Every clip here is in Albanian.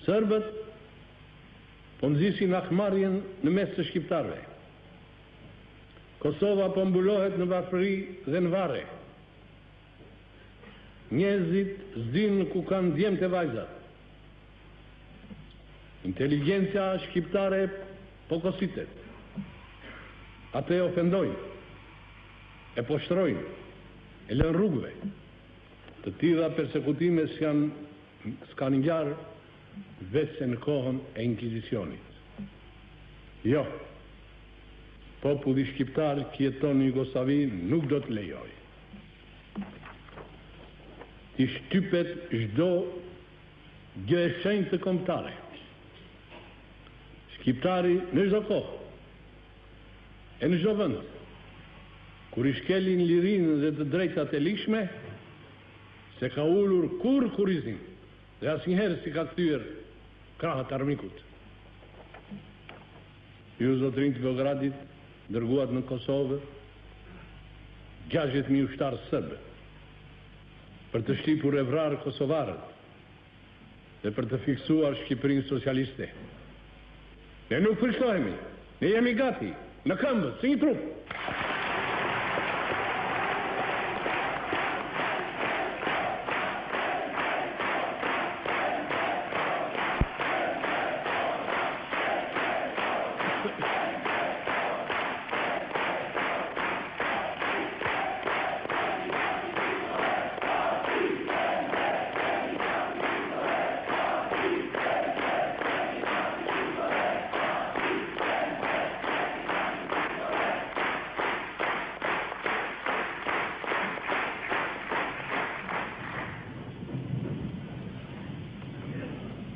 Serbët po nxisin akmarrjen në mes të shqiptarëve. Kosova po mbulohet në varfëri dhe në varre. Njerëzit zdinë ku kanë djemtë e vajzat. Inteligjencia shqiptare po kositet. Ate e ofendojnë, e poshtrojnë, e lënë rrugëve. Të tilla persekutime s'kan ngjarë vetëm në kohën e Inkvizicionit. Jo, populli shqiptar që jeton në Jugosllavi nuk do të lejojë. Ti shtypet çdo gjë e shenjtë kombëtare. Shqiptari në çdo kohë e në çdo vend, kur i shkelin lirinë dhe të drejtat e lishme, se ka ulur kurrizin dhe asnjëherë si ka kthyer krahët armikut. Ju zotërinj të Beogradit dërguat në Kosovë 60.000 ushtarë serbë për të shtypur e vrarë kosovarët dhe për të fiksuar Shqipërinë socialiste. Ne nuk friksohemi, ne jemi gati, në këmbë, si një trup.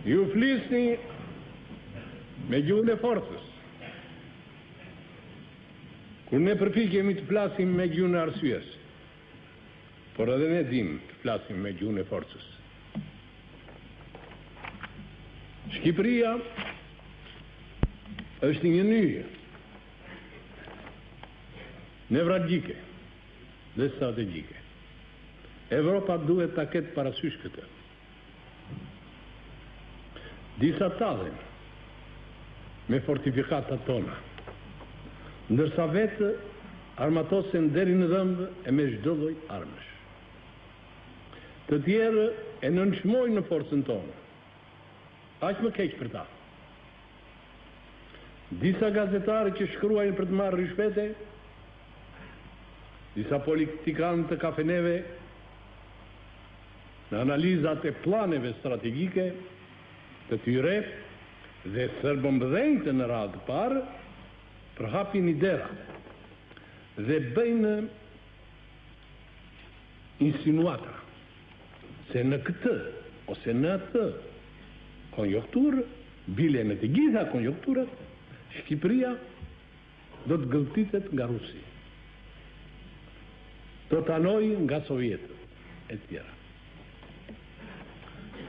Ju flisni me gjuhën e forcës. Kur ne përpiqemi të flasim me gjuhën e arsyes, por edhe ne dim të flasim me gjuhën e forcës. Shqipëria është një nyje nevralgjike dhe strategjike. Evropa duhet ta ketë parasysh këtë. Disa tallen me fortifikatat tona, ndërsa vetë armatosen deri në dhëmbë e me çdo lloj armësh. Të tjerë e nënçmojnë në forcën tonë. Aq më keq për ta. Disa gazetarë që shkruajnë për të marrë rishpete, disa politikanë të kafeneve në analizat e planeve strategjike të tyre dhe serbëmbëdhenjtë në radhë të parë përhapin idera dhe bëjnë insinuata se në këtë ose në atë konjunkturë, bile në të gjitha konjunkturat, Shqipëria do të gëlltitet nga Rusi, do të anojë nga Sovjetët e tjera.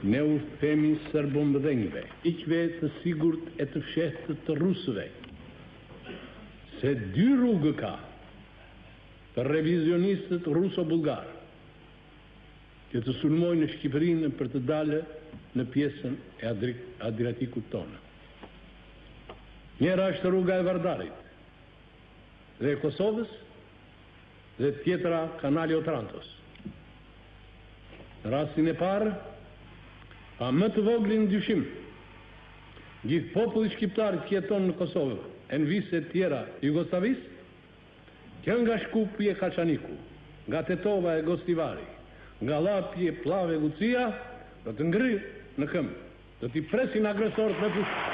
Ne u themi serbëmbëdhenjve, iqve të sigurt e të fshehtë të rusëve, se dy rrugë ka për revizionistët ruso-bulgarë që të sulmojnë në Shqipërinë për të dalë në pjesën e Adriatikut tonë. Njëra është rruga e Vardarit dhe e Kosovës dhe tjetra kanali Otrantos. Në rastin e parë, pa më të voglin dyshim, gjithë populli shqiptar që jeton në Kosovë, e në vise tjera Jugoslavis, që nga Shkupi e Kaçaniku, nga Tetova e Gostivari, nga Llapje e Pllave Lucia, do të ngri në këmbë, do t'i presin agresorët në fushë.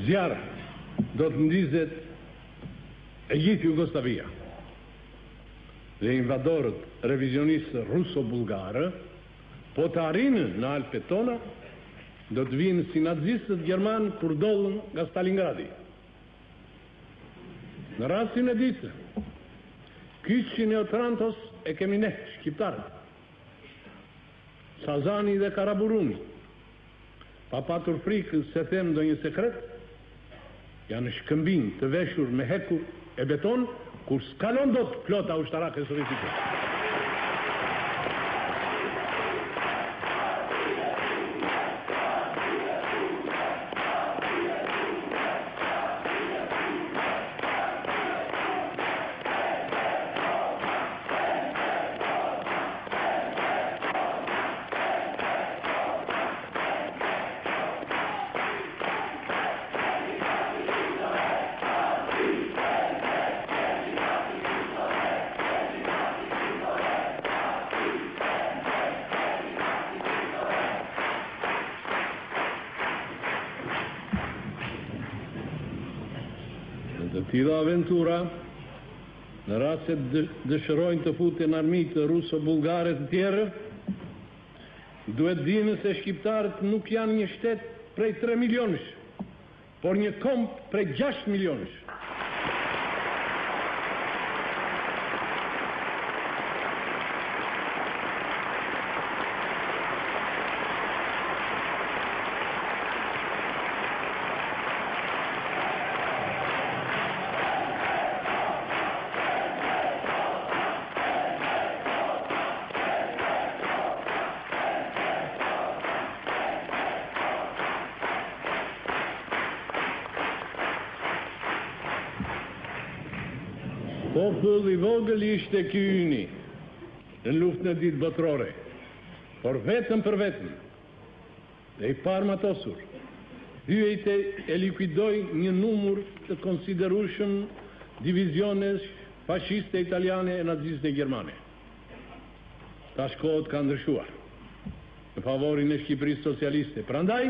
Zjarë do të ndizet e gjithë Jugoslavia dhe invadorët revizionistë ruso-bulgarë po të arrinë në Alpet tona do të vinë si nazistët gjerman kur dollën nga Stalingradi. Në rastin e ditë, kyçin e Otrantos e kemi ne, shqiptarët. Sazani dhe Karaburuni, pa patur frikë se them ndonjë sekret, janë shkëmbin të veshur me hekur e beton, kur s'kalon dot flota ushtarake sovietike. Të tilla aventura, në rast se dëshirojnë të futen armiqtë ruso-bullgare të tjerë, duhet dinë se shqiptarët nuk janë një shtet prej 3 milionësh, por një komb prej 6 milionësh. Popull I vogël ishte ky yni në luftën e ditë botërore, por vetëm për vetëm, dhe I parmatosur, hyete e likuidoi një numër të konsiderueshëm divizionesh fashiste italiane e naziste gjermane. Tash kohët kanë ndryshuar në favorin e Shqipërisë socialiste. Prandaj,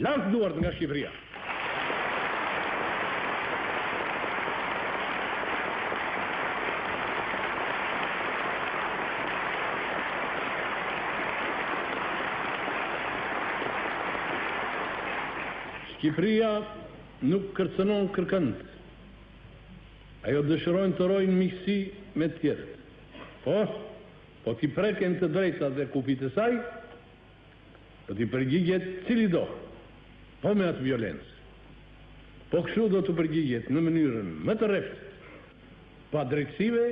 lart duart nga Shqipëria. Shqipëria nuk kërcënon kërkënd. Ajo dëshirojnë të rojnë miqësi me të tjerët. Po t'i preken të drejtat dhe kupit e saj, do t'i përgjigjet cili do, po me atë violencë. Po kështu do të përgjigjet në mënyrën më të rreptë, pa drejtësive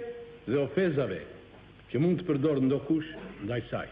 dhe ofezave që mund të përdorë ndokush ndaj saj.